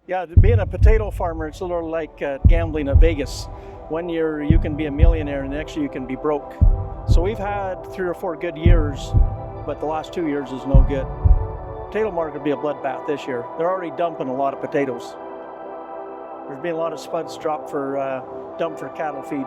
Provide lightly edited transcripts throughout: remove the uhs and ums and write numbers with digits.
Yeah, being a potato farmer, it's a little like gambling at Vegas. One year you can be a millionaire and the next year you can be broke. So we've had 3 or 4 good years, but the last 2 years is no good. Potato market will be a bloodbath this year. They're already dumping a lot of potatoes. There's been a lot of spuds dropped for dumped for cattle feed.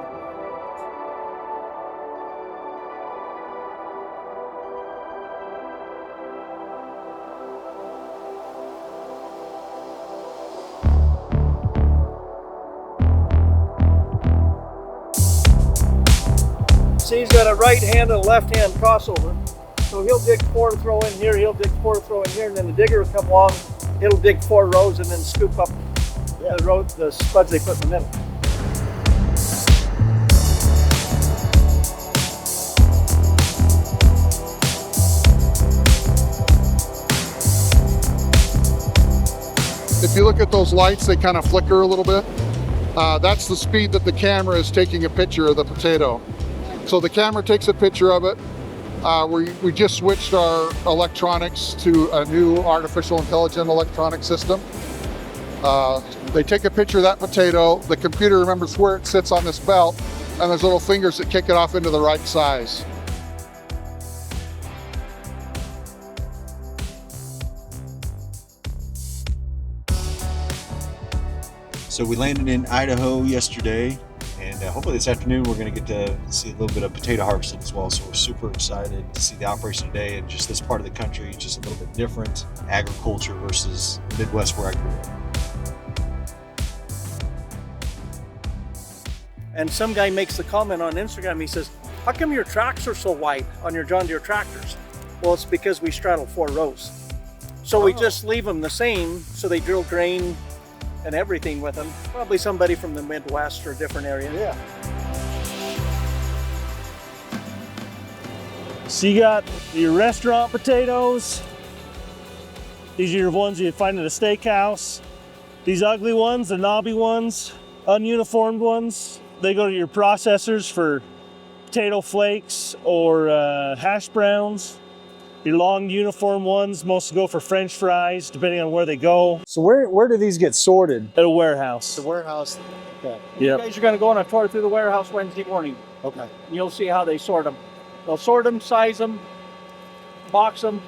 See, he's got a right hand and a left hand crossover. So he'll dig 4 to throw in here, he'll dig 4 to throw in here, and then the digger will come along, it'll dig 4 rows and then scoop up the spuds they put in the middle. If you look at those lights, they kind of flicker a little bit. That's the speed that the camera is taking a picture of the potato. So the camera takes a picture of it. We just switched our electronics to a new artificial intelligent electronic system. They take a picture of that potato. The computer remembers where it sits on this belt, and there's little fingers that kick it off into the right size. So we landed in Idaho yesterday, and hopefully this afternoon we're going to get to see a little bit of potato harvesting as well. So we're super excited to see the operation today, and just this part of the country, just a little bit different agriculture versus the Midwest where I grew up. And some guy makes the comment on Instagram, he says, how come your tracks are so wide on your John Deere tractors? Well, it's because we straddle 4 rows. So we just leave them the same, so they drill grain and everything with them. Probably somebody from the Midwest or a different area. Yeah. So you got your restaurant potatoes. These are your ones you find at a steakhouse. These ugly ones, the knobby ones, ununiformed ones, they go to your processors for potato flakes or hash browns. Your long uniform ones mostly go for French fries, depending on where they go. So where do these get sorted? At a warehouse. The warehouse. Okay. You guys are going to go on a tour through the warehouse Wednesday morning. Okay. You'll see how they sort them. They'll sort them, size them, box them,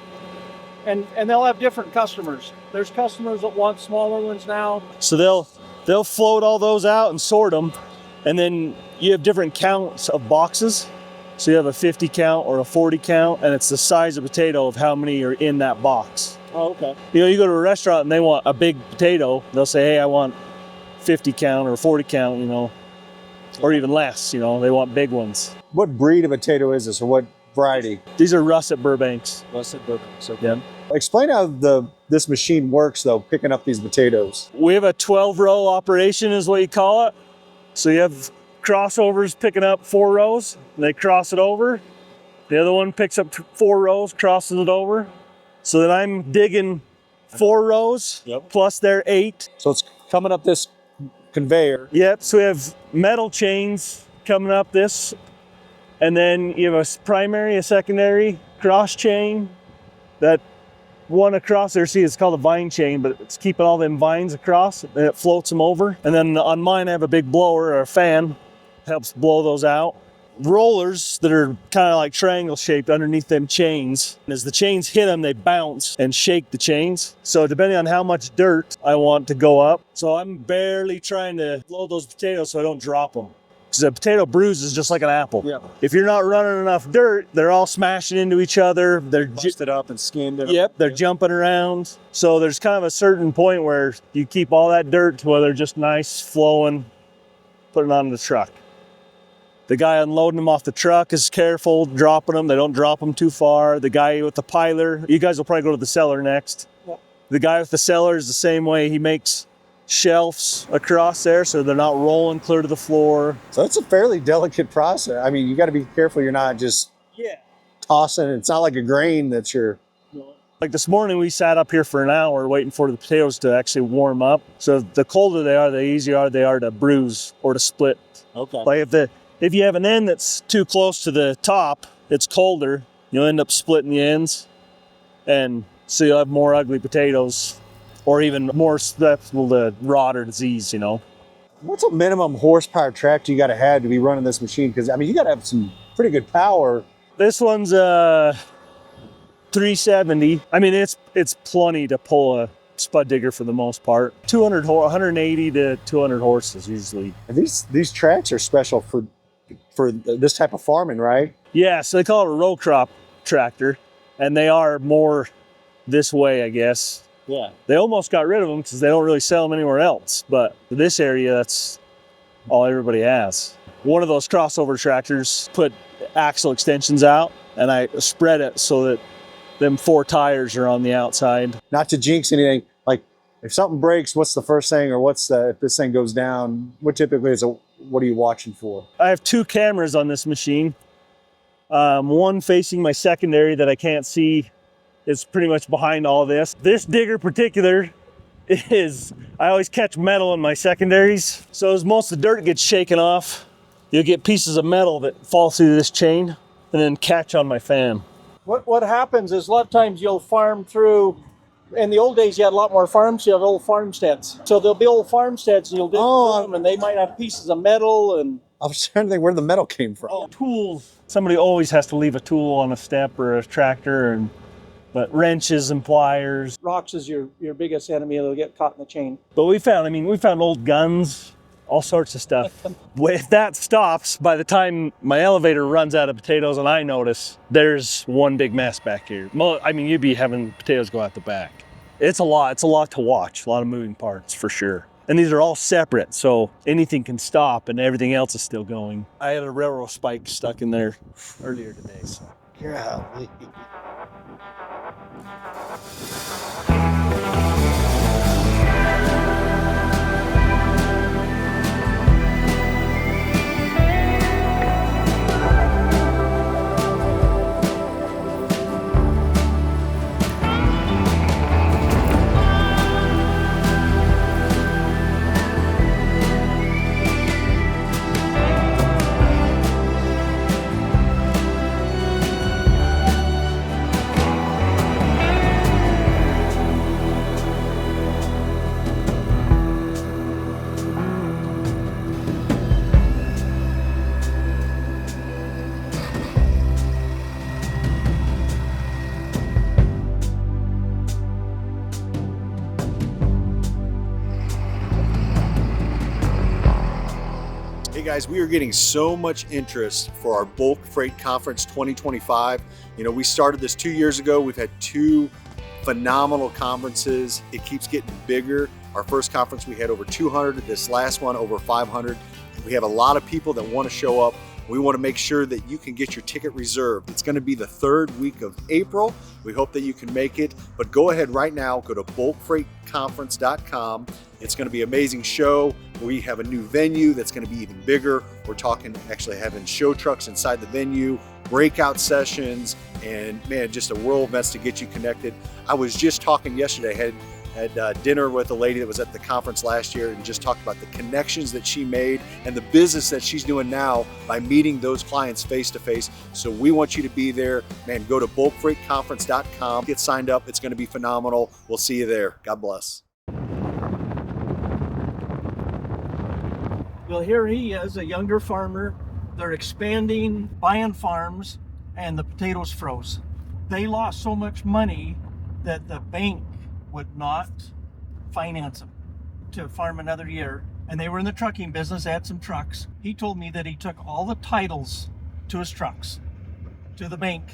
and they'll have different customers. There's customers that want smaller ones now. So they'll float all those out and sort them, and then you have different counts of boxes. So you have a 50 count or a 40 count, and it's the size of potato of how many are in that box. Oh, okay. You know, you go to a restaurant and they want a big potato, they'll say, hey, I want 50 count or 40 count, you know, or even less, you know, they want big ones. What breed of potato is this, or what variety? These are russet Burbanks. Russet Burbanks. Okay. Yeah. Explain how this machine works, though, picking up these potatoes. We have a 12-row operation is what you call it. So you have crossovers picking up 4 rows, and they cross it over. The other one picks up 4 rows, crosses it over. So then I'm digging 4 rows plus their 8. So it's coming up this conveyor. Yep, so we have metal chains coming up this, and then you have a primary, a secondary, cross chain. That one across there, see, it's called a vine chain, but it's keeping all them vines across, and it floats them over. And then on mine, I have a big blower or a fan, helps blow those out. Rollers that are kind of like triangle shaped underneath them chains. And as the chains hit them, they bounce and shake the chains. So depending on how much dirt I want to go up. So I'm barely trying to blow those potatoes so I don't drop them. Because a potato bruises just like an apple. Yeah. If you're not running enough dirt, they're all smashing into each other. They're Busted up and skinned it. Yep, they're jumping around. So there's kind of a certain point where you keep all that dirt to where they're just nice, flowing, put it on the truck. The guy unloading them off the truck is careful, dropping them. They don't drop them too far. The guy with the piler, you guys will probably go to the cellar next. Yep. The guy with the cellar is the same way. He makes shelves across there so they're not rolling clear to the floor. So it's a fairly delicate process. I mean, you got to be careful you're not just tossing. It's not like a grain that you're... Like this morning, we sat up here for an hour waiting for the potatoes to actually warm up. So the colder they are, the easier they are to bruise or to split. Okay. Like if you have an end that's too close to the top, it's colder, you'll end up splitting the ends. And so you'll have more ugly potatoes or even more susceptible to rot or disease, you know. What's a minimum horsepower tractor you got to have to be running this machine? Because I mean, you got to have some pretty good power. This one's 370. I mean, it's plenty to pull a spud digger for the most part. 180 to 200 horses usually. And these tracks are special for this type of farming, right? Yeah, so they call it a row crop tractor, and they are more this way, I guess. Yeah. They almost got rid of them because they don't really sell them anywhere else. But for this area, that's all everybody has. One of those crossover tractors put axle extensions out, and I spread it so that them 4 tires are on the outside. Not to jinx anything, like if something breaks, what's the first thing, or if this thing goes down, what are you watching for? I have 2 cameras on this machine. One facing my secondary that I can't see. It's pretty much behind all this. This digger particular I always catch metal in my secondaries. So as most of the dirt gets shaken off, you'll get pieces of metal that fall through this chain and then catch on my fan. What happens is a lot of times you'll farm through, in the old days you had a lot more farms, you had old farmsteads. So there'll be old farmsteads and you'll dig through them and they might have pieces of metal and... I was trying to think where the metal came from. Oh, tools. Somebody always has to leave a tool on a step or a tractor, but wrenches and pliers. Rocks is your biggest enemy, they'll get caught in the chain. But we found old guns, all sorts of stuff. If that stops, by the time my elevator runs out of potatoes and I notice, there's one big mess back here. I mean, you'd be having potatoes go out the back. It's a lot to watch, a lot of moving parts for sure. And these are all separate, so anything can stop and everything else is still going. I had a railroad spike stuck in there earlier today, so. Golly. Hey guys, we are getting so much interest for our Bulk Freight Conference 2025. You know, we started this 2 years ago. We've had 2 phenomenal conferences. It keeps getting bigger. Our first conference, we had over 200. This last one, over 500. We have a lot of people that want to show up. We want to make sure that you can get your ticket reserved. It's going to be the 3rd week of April. We hope that you can make it, but go ahead right now, go to bulkfreightconference.com. It's going to be an amazing show. We have a new venue that's going to be even bigger. We're talking actually having show trucks inside the venue, breakout sessions, and man, just a world of events to get you connected. I was just talking yesterday, had dinner with a lady that was at the conference last year and just talked about the connections that she made and the business that she's doing now by meeting those clients face to face. So we want you to be there. Man, go to bulkfreightconference.com, get signed up. It's going to be phenomenal. We'll see you there. God bless. Well, here he is, a younger farmer. They're expanding, buying farms, and the potatoes froze. They lost so much money that the bank would not finance them to farm another year. And they were in the trucking business, had some trucks. He told me that he took all the titles to his trucks to the bank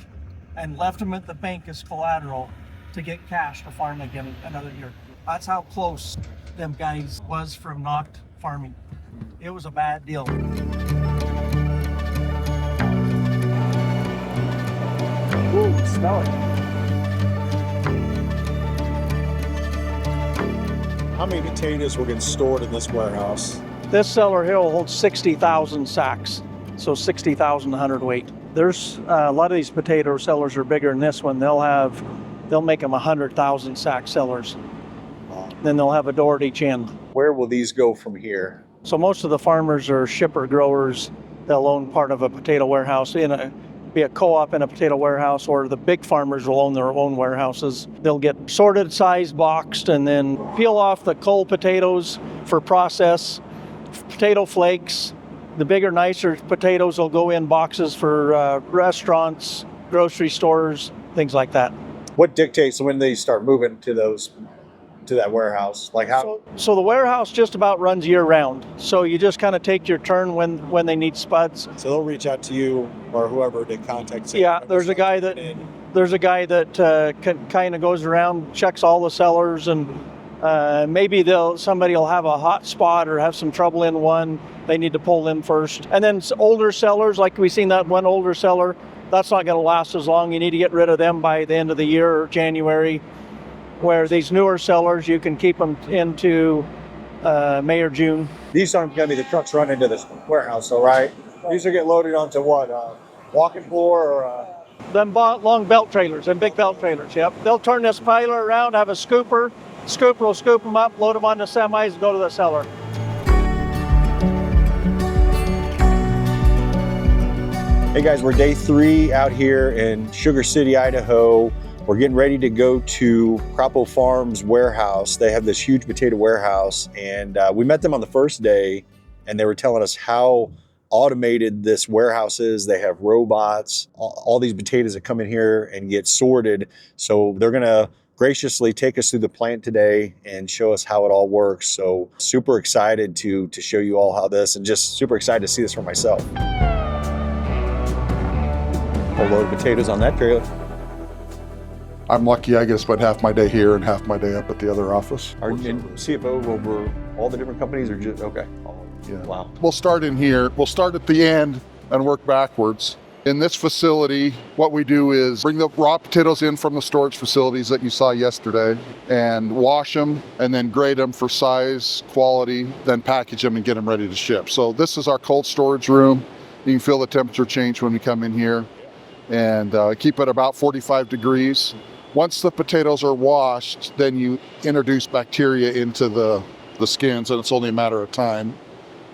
and left them at the bank as collateral to get cash to farm again another year. That's how close them guys was from not farming. It was a bad deal. Ooh, smell it. How many potatoes were getting stored in this warehouse? This cellar here will hold 60,000 sacks, so 60,000 hundredweight. There's a lot of these potato cellars are bigger than this one. They'll make them 100,000 sack cellars. Then they'll have a door at each end. Where will these go from here? So most of the farmers are shipper growers. They'll own part of a potato warehouse in be a co-op in a potato warehouse, or the big farmers will own their own warehouses. They'll get sorted, sized, boxed, and then peel off the cull potatoes for process, potato flakes. The bigger, nicer potatoes will go in boxes for restaurants, grocery stores, things like that. What dictates when they start moving to that warehouse? Like how? So the warehouse just about runs year round. So you just kind of take your turn when they need spuds. So they'll reach out to you or whoever to contact. Yeah, there's a guy that kind of goes around, checks all the sellers, and maybe somebody will have a hot spot or have some trouble in one. They need to pull them first. And then older sellers, like we've seen that one older seller, that's not going to last as long. You need to get rid of them by the end of the year or January. Where these newer sellers, you can keep them into May or June. These aren't going to be the trucks run into this warehouse, though, right? These are get loaded onto what? Walking floor or? Them long belt trailers and big belt trailers, yep. They'll turn this piler around, have a scooper. Scooper will scoop them up, load them on the semis, and go to the seller. Hey guys, we're day 3 out here in Sugar City, Idaho. We're getting ready to go to Croppo Farms warehouse. They have this huge potato warehouse, and we met them on the first day, and they were telling us how automated this warehouse is. They have robots, all these potatoes that come in here and get sorted. So they're gonna graciously take us through the plant today and show us how it all works. So super excited to show you all how this, and just super excited to see this for myself. A load of potatoes on that trailer. I'm lucky I get to spend half my day here and half my day up at the other office. Are you in CFO over all the different companies, or just, okay? Yeah. Wow. We'll start in here. We'll start at the end and work backwards. In this facility, what we do is bring the raw potatoes in from the storage facilities that you saw yesterday and wash them and then grade them for size, quality, then package them and get them ready to ship. So this is our cold storage room. You can feel the temperature change when we come in here, and keep it about 45 degrees. Once the potatoes are washed, then you introduce bacteria into the skins, and it's only a matter of time.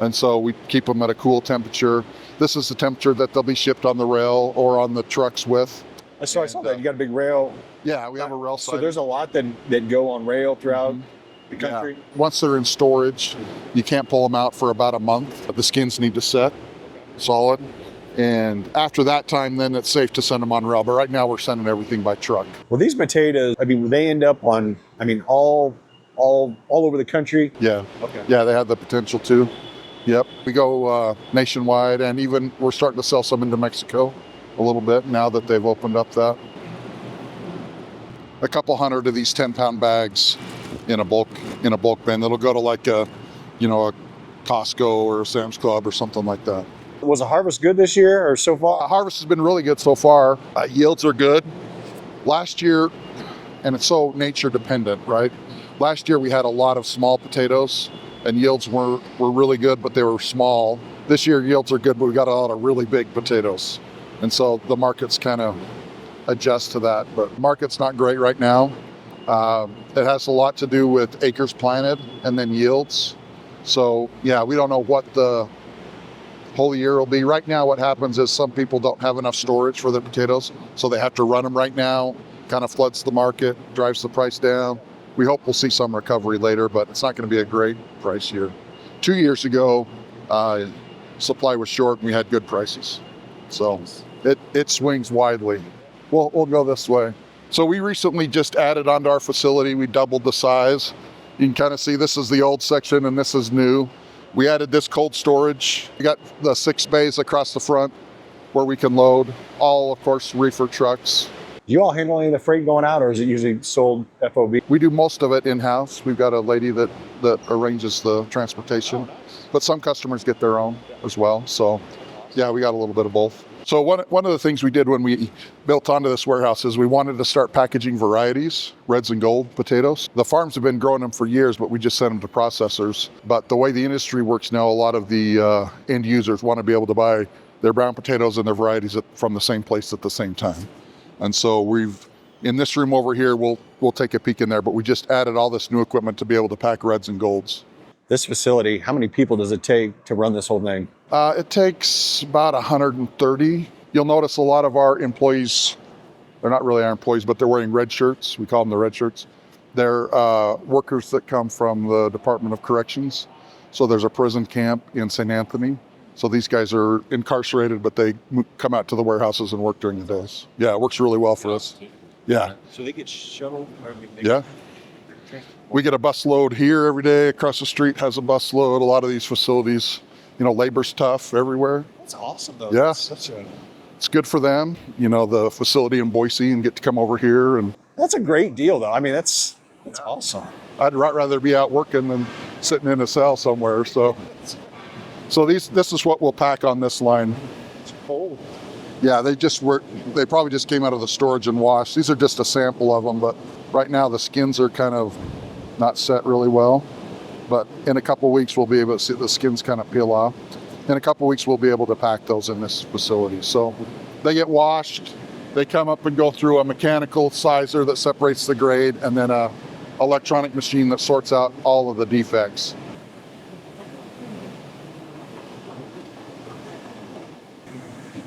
And so we keep them at a cool temperature. This is the temperature that they'll be shipped on the rail or on the trucks with. So I saw that you got a big rail. Yeah, we have a rail So side. there's a lot that go on rail throughout the country. Yeah. Once they're in storage, you can't pull them out for about a month. The skins need to set solid. And after that time, then it's safe to send them on rail. But right now we're sending everything by truck. Well, these potatoes, I mean, they end up on, I mean, all over the country. Yeah. Okay. Yeah, they have the potential to. Yep. We go nationwide, and even we're starting to sell some into Mexico a little bit now that they've opened up that. A couple hundred of these 10-pound bags in a bulk bin. That'll go to like a Costco or a Sam's Club or something like that. Was the harvest good this year or so far? Harvest has been really good so far. Yields are good. Last year, and it's so nature dependent, right? Last year we had a lot of small potatoes, and yields were really good, but they were small. This year yields are good, but we got a lot of really big potatoes. And so the market's kind of adjust to that, but market's not great right now. It has a lot to do with acres planted and then yields. So yeah, we don't know what the whole year will be. Right now what happens is some people don't have enough storage for their potatoes, so they have to run them right now. Kind of floods the market, drives the price down. We hope we'll see some recovery later, but it's not going to be a great price year. 2 years ago, supply was short and we had good prices. So it swings widely. We'll go this way. So we recently just added onto our facility. We doubled the size. You can kind of see this is the old section and this is new. We added this cold storage. We got the 6 bays across the front where we can load, all of course reefer trucks. Do you all handle any of the freight going out, or is it usually sold FOB? We do most of it in-house. We've got a lady that arranges the transportation, but some customers get their own as well. So yeah, we got a little bit of both. So one of the things we did when we built onto this warehouse is we wanted to start packaging varieties, reds and gold potatoes. The farms have been growing them for years, but we just sent them to processors. But the way the industry works now, a lot of the end users want to be able to buy their brown potatoes and their varieties from the same place at the same time. And so in this room over here, we'll take a peek in there, but we just added all this new equipment to be able to pack reds and golds. This facility, how many people does it take to run this whole thing? It takes about 130 You'll notice a lot of our employees, they're not really our employees, but they're wearing red shirts. We call them the red shirts. They're workers that come from the Department of Corrections. So there's a prison camp in St. Anthony. So these guys are incarcerated, but they come out to the warehouses and work during the days. Yeah, it works really well for us. Yeah. So they get shuttled? Yeah. We get a bus load here every day. Across the street has a bus load. A lot of these facilities, labor's tough everywhere. That's awesome, though. Yeah. It's good for them, the facility in Boise, and get to come over here. And That's a great deal, though. I mean, that's awesome. I'd rather be out working than sitting in a cell somewhere. So this is what we'll pack on this line. It's cold. Yeah, they probably just came out of the storage and washed. These are just a sample of them, but right now the skins are kind of not set really well. But in a couple of weeks, we'll be able to see the skins kind of peel off. In a couple of weeks, we'll be able to pack those in this facility. So they get washed. They come up and go through a mechanical sizer that separates the grade, and then a electronic machine that sorts out all of the defects.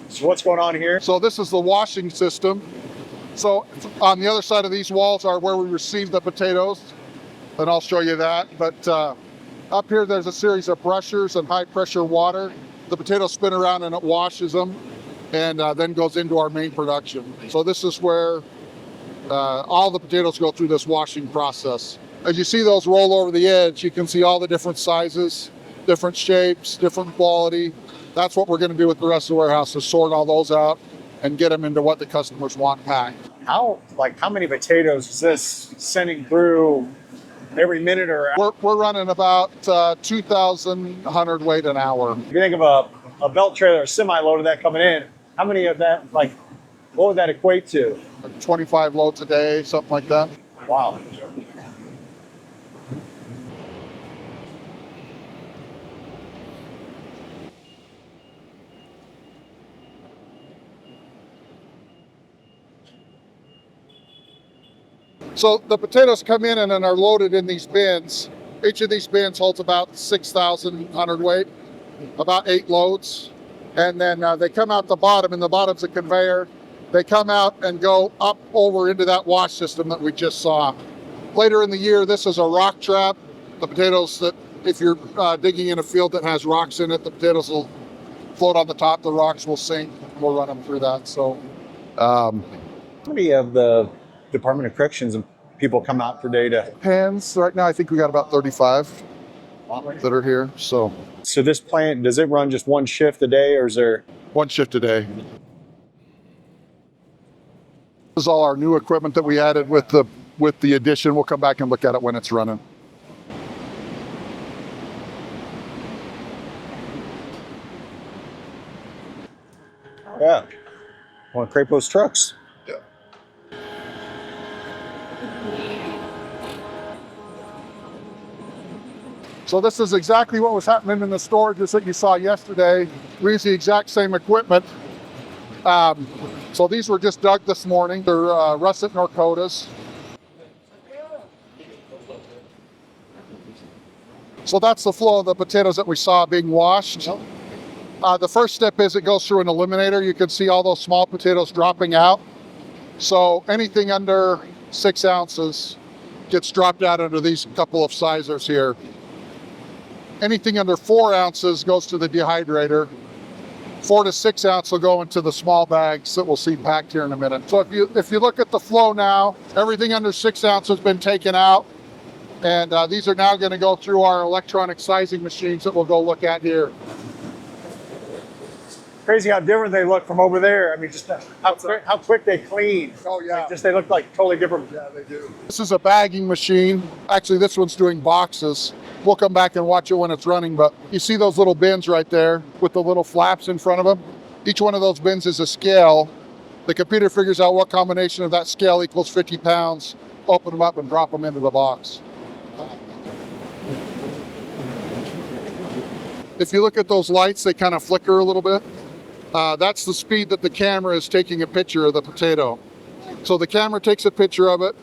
So what's going on here? So this is the washing system. So on the other side of these walls are where we receive the potatoes, and I'll show you that. But up here, there's a series of brushers and high pressure water. The potatoes spin around and it washes them, and then goes into our main production. So this is where all the potatoes go through this washing process. As you see those roll over the edge, you can see all the different sizes, different shapes, different quality. That's what we're going to do with the rest of the warehouse, is sort all those out and get them into what the customers want packed. How many potatoes is this sending through every minute or hour? We're running about 2,000 hundredweight an hour. If you think of a belt trailer, a semi-load of that coming in, how many of that, what would that equate to? 25 loads a day, something like that. Wow. So the potatoes come in and then are loaded in these bins. Each of these bins holds about 6,000 hundredweight, about 8 loads. And then they come out the bottom, and the bottom's a conveyor. They come out and go up over into that wash system that we just saw. Later in the year, this is a rock trap. The potatoes that, if you're digging in a field that has rocks in it, the potatoes will float on the top, the rocks will sink, and we'll run them through that. So, How many of the Department of Corrections and people come out per day to? Hands, right now I think we got about 35 that are here. So this plant, does it run just one shift a day, or is there? one shift a day. This is all our new equipment that we added with the addition. We'll come back and look at it when it's running. Yeah. Want to crepe those trucks? Yeah. So this is exactly what was happening in the storages that you saw yesterday. We use the exact same equipment. So these were just dug this morning. They're russet Norcotas. So that's the flow of the potatoes that we saw being washed. The first step is it goes through an eliminator. You can see all those small potatoes dropping out. So anything under 6 ounces gets dropped out under these couple of sizers here. Anything under 4 ounces goes to the dehydrator. 4 to 6 ounce will go into the small bags that we'll see packed here in a minute. So if you look at the flow now, everything under 6 ounce has been taken out. And these are now going to go through our electronic sizing machines that we'll go look at here. Crazy how different they look from over there. I mean, just how quick they clean. Oh, yeah. They look like totally different. Yeah, they do. This is a bagging machine. Actually, this one's doing boxes. We'll come back and watch it when it's running, but you see those little bins right there with the little flaps in front of them? Each one of those bins is a scale. The computer figures out what combination of that scale equals 50 pounds, open them up and drop them into the box. If you look at those lights, they kind of flicker a little bit. That's the speed that the camera is taking a picture of the potato. So the camera takes a picture of it.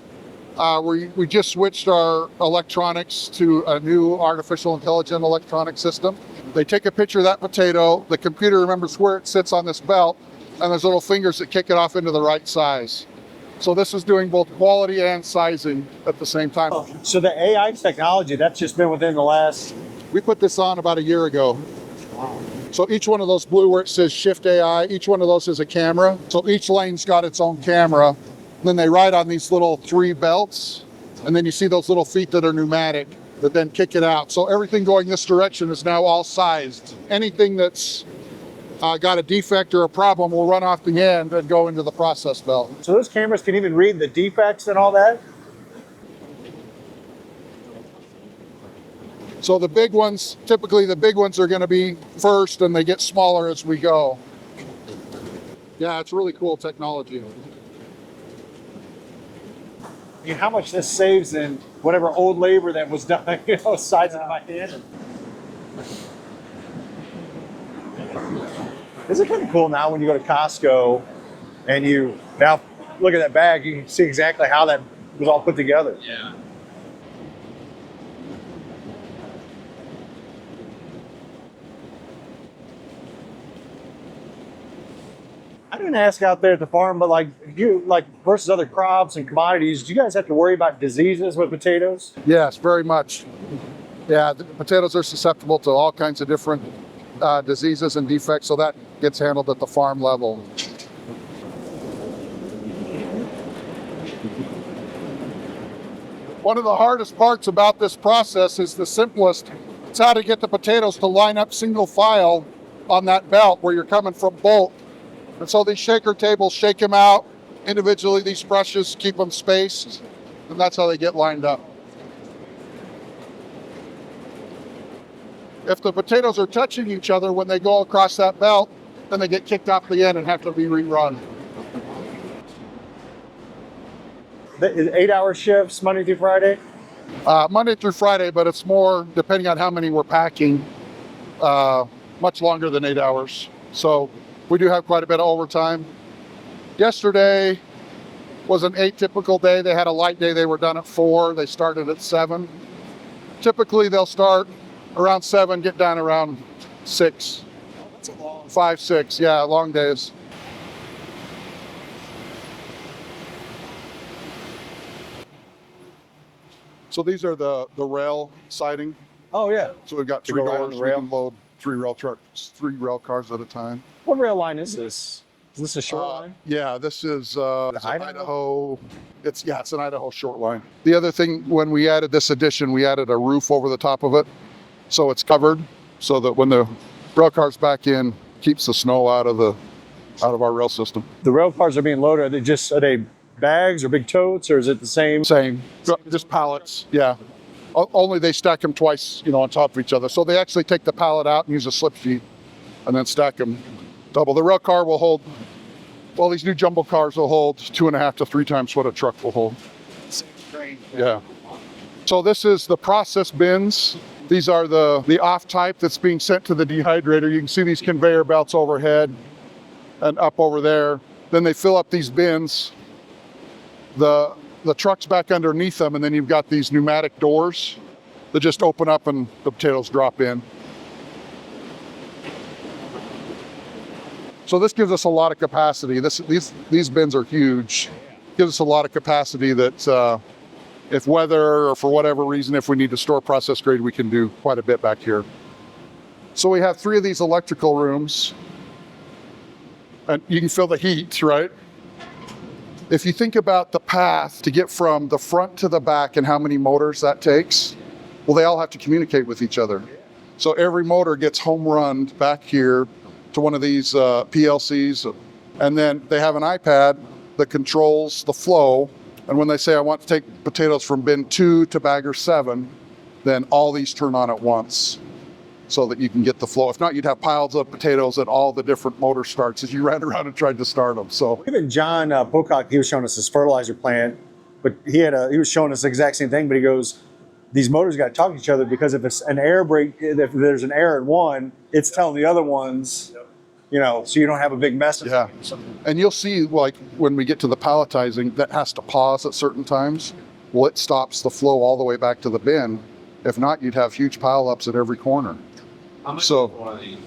We just switched our electronics to a new artificial intelligent electronic system. They take a picture of that potato. The computer remembers where it sits on this belt, and there's little fingers that kick it off into the right size. So this is doing both quality and sizing at the same time. So the AI technology, that's just been within the last... We put this on about a year ago. So each one of those blue where it says Shift AI, each one of those is a camera. So each lane's got its own camera. Then they ride on these little 3 belts. And then you see those little feet that are pneumatic that then kick it out. So everything going this direction is now all sized. Anything that's got a defect or a problem will run off the end and go into the process belt. So those cameras can even read the defects and all that? So the big ones, typically the big ones are going to be first and they get smaller as we go. Yeah, it's really cool technology. I mean, how much this saves in whatever old labor that was done, you know, sizing by hand. Isn't it kind of cool now when you go to Costco and you now look at that bag, you can see exactly how that was all put together. Yeah. I didn't ask out there at the farm, but like you, like versus other crops and commodities, do you guys have to worry about diseases with potatoes? Yes, very much. Yeah, the potatoes are susceptible to all kinds of different diseases and defects, so that gets handled at the farm level. One of the hardest parts about this process is the simplest. It's how to get the potatoes to line up single file on that belt where you're coming from bulk. And so these shaker tables shake them out individually. These brushes keep them spaced, and that's how they get lined up. If the potatoes are touching each other when they go across that belt, then they get kicked off the end and have to be rerun. The 8-hour shifts, Monday through Friday? Monday through Friday, but it's more, depending on how many we're packing, much longer than 8 hours. So we do have quite a bit of overtime. Yesterday was an atypical day. They had a light day. They were done at 4. They started at 7. Typically, they'll start around 7, get done around 6. That's a long 5, 6, yeah, long days. So these are the rail siding. Oh yeah. So we've got To 3 go around doors. the We rail? can load 3 rail trucks, 3 rail cars at a time. What rail line is this? Is this a short line? Yeah, this is Idaho? Idaho. It's an Idaho short line. The other thing, when we added this addition, we added a roof over the top of it, so it's covered, so that when the rail car's back in, keeps the snow out of our rail system. The rail cars are being loaded. Are they bags or big totes, or is it the same? Same, just pallets. Yeah, only they stack them twice, on top of each other. So they actually take the pallet out and use a slip sheet, and then stack them double. The rail car will hold. Well, these new jumbo cars will hold 2.5 to 3 times what a truck will hold. Yeah. So this is the process bins. These are the off type that's being sent to the dehydrator. You can see these conveyor belts overhead and up over there. Then they fill up these bins. The truck's back underneath them, and then you've got these pneumatic doors that just open up and the potatoes drop in. So this gives us a lot of capacity. These bins are huge. Gives us a lot of capacity that if weather or for whatever reason, if we need to store process grade, we can do quite a bit back here. So we have 3 of these electrical rooms, and you can feel the heat, right? If you think about the path to get from the front to the back and how many motors that takes, well, they all have to communicate with each other. So every motor gets home run back here to one of these PLCs, and then they have an iPad that controls the flow. And when they say, I want to take potatoes from bin 2 to bagger 7, then all these turn on at once so that you can get the flow. If not, you'd have piles of potatoes at all the different motor starts as you ran around and tried to start them. So Even John Pocock, he was showing us his fertilizer plant, but he was showing us the exact same thing, but he goes, these motors got to talk to each other, because if it's an air break, if there's an error in one, it's telling the other ones, so you don't have a big mess. yeah. And you'll see, like, when we get to the palletizing, that has to pause at certain times. Well, it stops the flow all the way back to the bin. If not, you'd have huge pileups at every corner. How much So- is one of these?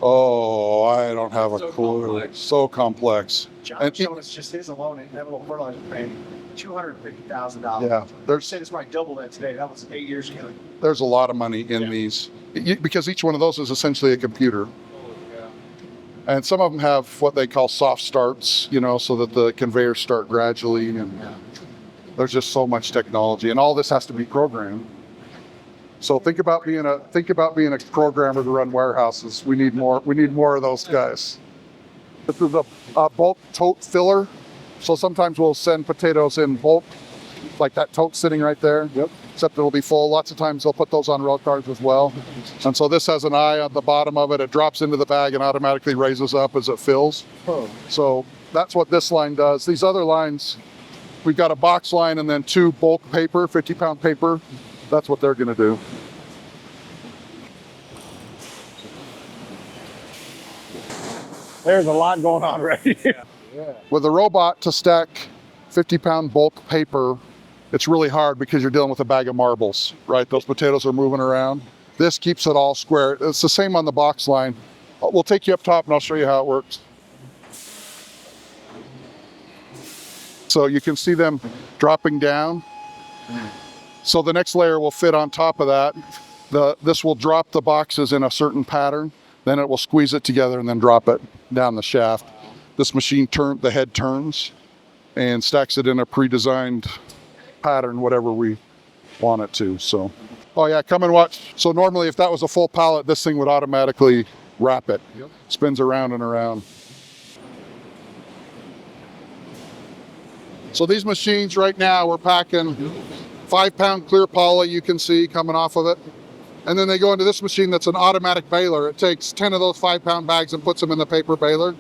Oh, I don't have a So clue. complex. So complex. John And showed us just his alone in that little fertilizer thing, $250,000. yeah, They there's said it's probably double that today. That was 8 years ago. there's a lot of money in Yeah. these because each one of those is essentially a computer. Yeah. And some of them have what they call soft starts, you know, so that the conveyors start gradually. And there's just so much technology, and all this has to be programmed. So think about being a programmer to run warehouses. We need more. We need more of those guys. This is a bulk tote filler. So sometimes we'll send potatoes in bulk, like that tote sitting right there. Yep. Except it'll be full. Lots of times they'll put those on rail cars as well. And so this has an eye on the bottom of it. It drops into the bag and automatically raises up as it fills. Oh. So that's what this line does. These other lines, we've got a box line and then 2 bulk paper, 50-pound paper. That's what they're going to do. There's a lot going on right here. With a robot to stack 50-pound bulk paper, it's really hard because you're dealing with a bag of marbles, right? Those potatoes are moving around. This keeps it all square. It's the same on the box line. We'll take you up top and I'll show you how it works. So you can see them dropping down. So the next layer will fit on top of that. This will drop the boxes in a certain pattern. Then it will squeeze it together and then drop it down the shaft. This machine the head turns and stacks it in a pre-designed pattern, whatever we want it to. So, oh yeah, come and watch. So normally if that was a full pallet, this thing would automatically wrap it. Yep. Spins around and around. So these machines right now, we're packing 5-pound clear poly, you can see coming off of it. And then they go into this machine that's an automatic baler. It takes 10 of those 5-pound bags and puts them in the paper baler.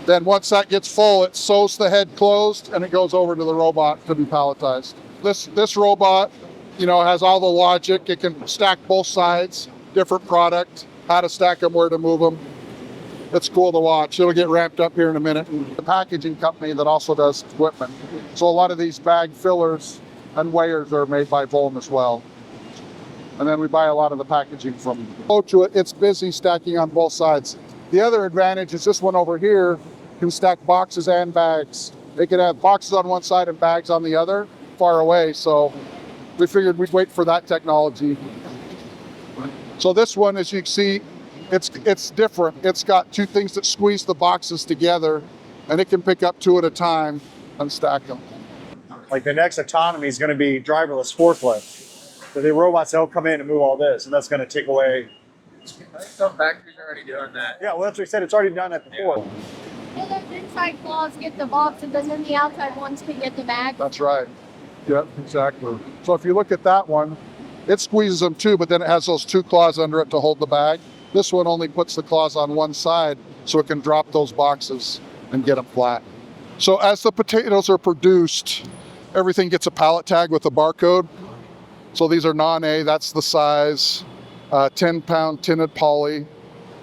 Then once that gets full, it sews the head closed and it goes over to the robot to be palletized. This robot, you know, has all the logic. It can stack both sides, different product, how to stack them, where to move them. It's cool to watch. It'll get ramped up here in a minute. The packaging company that also does equipment. So a lot of these bag fillers and weighers are made by Volm as well. And then we buy a lot of the packaging from them. It's busy stacking on both sides. The other advantage is this one over here can stack boxes and bags. They can have boxes on one side and bags on the other, far away. So we figured we'd wait for that technology. So this one, as you can see, it's different. It's got 2 things that squeeze the boxes together, and it can pick up 2 at a time and stack them. Like the next autonomy is going to be driverless forklift. So the robots, they'll come in and move all this, and that's going to take away. I think some factories are already doing that. Yeah, well, that's what we said. It's already done that before. And those inside claws get the boxes, and then the outside ones can get the bag. That's right. Yep, exactly. So if you look at that one, it squeezes them too, but then it has those 2 claws under it to hold the bag. This one only puts the claws on one side so it can drop those boxes and get them flat. So as the potatoes are produced, everything gets a pallet tag with a barcode. So these are non-A, that's the size, 10-pound tinted poly,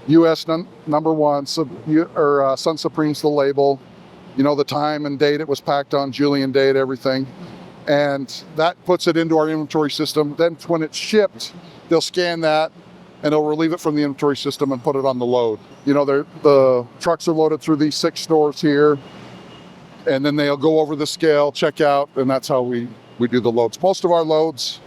US number 1, Sun Supreme's the label, you know, the time and date it was packed on, Julian date, everything. And that puts it into our inventory system. Then when it's shipped, they'll scan that and they'll relieve it from the inventory system and put it on the load. You know, the trucks are loaded through these 6 stores here, and then they'll go over the scale, check out, and that's how we do the loads. Most of our loads,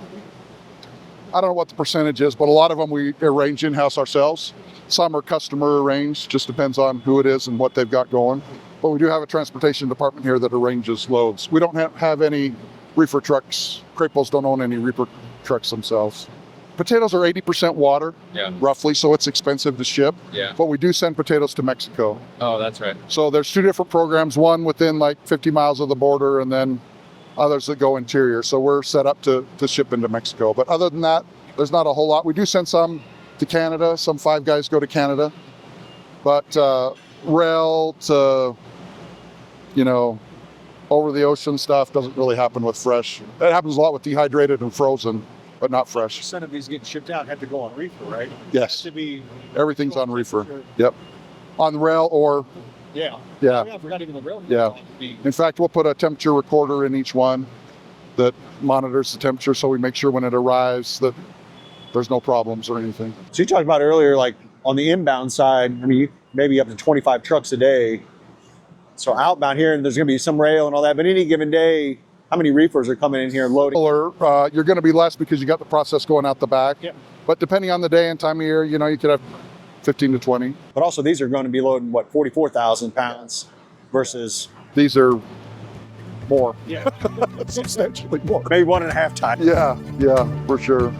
I don't know what the percentage is, but a lot of them we arrange in-house ourselves. Some are customer arranged, just depends on who it is and what they've got going. But we do have a transportation department here that arranges loads. We don't have any reefer trucks. Crapos don't own any reefer trucks themselves. Potatoes are 80% water, roughly, so it's expensive to ship. Yeah. But we do send potatoes to Mexico. Oh, that's right. So there's 2 different programs, one within like 50 miles of the border and then others that go interior. So we're set up to ship into Mexico. But other than that, there's not a whole lot. We do send some to Canada. Some 5 guys go to Canada. But rail to, you know, over the ocean stuff doesn't really happen with fresh. That happens a lot with dehydrated and frozen, but not fresh. Percent of these getting shipped out have to go on reefer, right? Yes. To be. Everything's on reefer. Yep. On rail or. Yeah. Yeah. Oh, yeah, I forgot even the rail. Yeah. In fact, we'll put a temperature recorder in each one that monitors the temperature, so we make sure when it arrives that there's no problems or anything. So you talked about earlier, like on the inbound side, I mean, maybe up to 25 trucks a day. So outbound here, and there's going to be some rail and all that, but any given day, how many reefers are coming in here and loading? Or you're going to be less because you got the process going out the back. Yep. But depending on the day and time of year, you know, you could have 15 to 20. But also these are going to be loading, what, 44,000 pounds versus These are more. Yeah. Substantially more. maybe 1.5 times. Yeah, for sure.